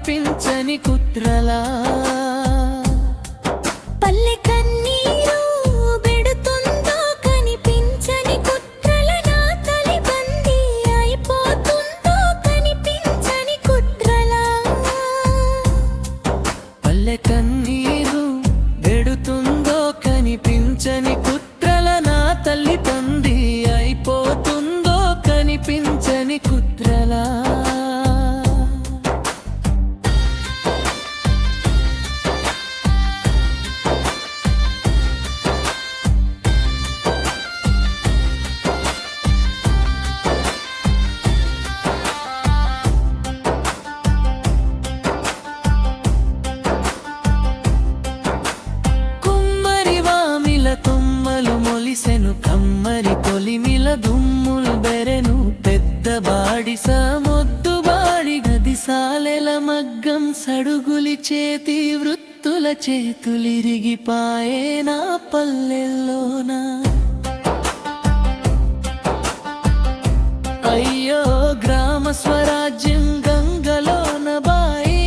కనిపించని కుత్రలా పల్లె కన్నీరు పెడుతుందో కనిపించని కుట్రల నా తలి బందీ అయిపోతుందో కనిపించని కుట్రలా పల్లె కన్నీరు పెడుతుందో కనిపించని కుట్రల నా తల్లి బందీ అయిపోతుందో కనిపించని కుట్రలా తుమ్మలు మొలిసెను కమ్మరి పొలిమిల దుమ్ములు బెరెను పెద్ద బాడిస మొద్దు బాడి గదిసాలెల మగ్గం సడుగులి చేతి వృత్తుల చేతులిరిగిపాయే నా పల్లెల్లోనా అయ్యో గ్రామ స్వరాజ్యం గంగలోన బాయి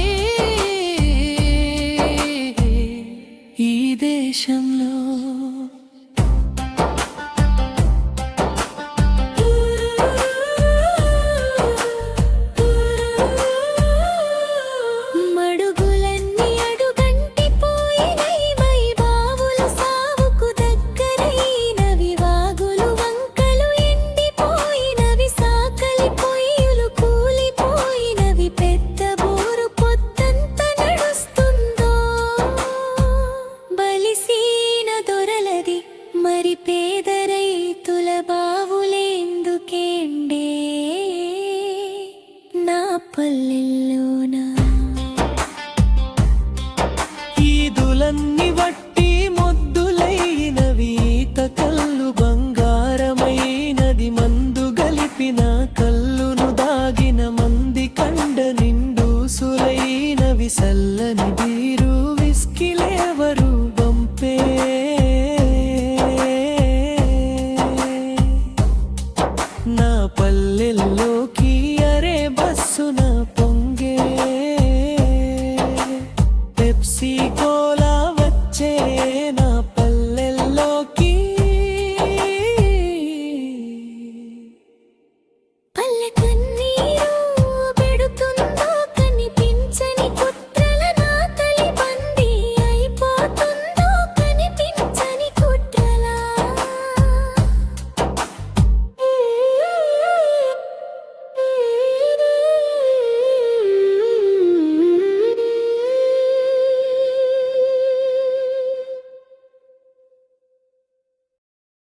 ఈ దేశంలో మరి పేద రైతుల బావులేందుకేండే నా పల్లెల్లోనా ఈదులన్నీ వట్టి మొద్దులైనవి ఈత కళ్ళు బంగారమైనది మందు గలిపిన కళ్ళును దాగిన మంది కండ నిండు సులైనవి సల్లని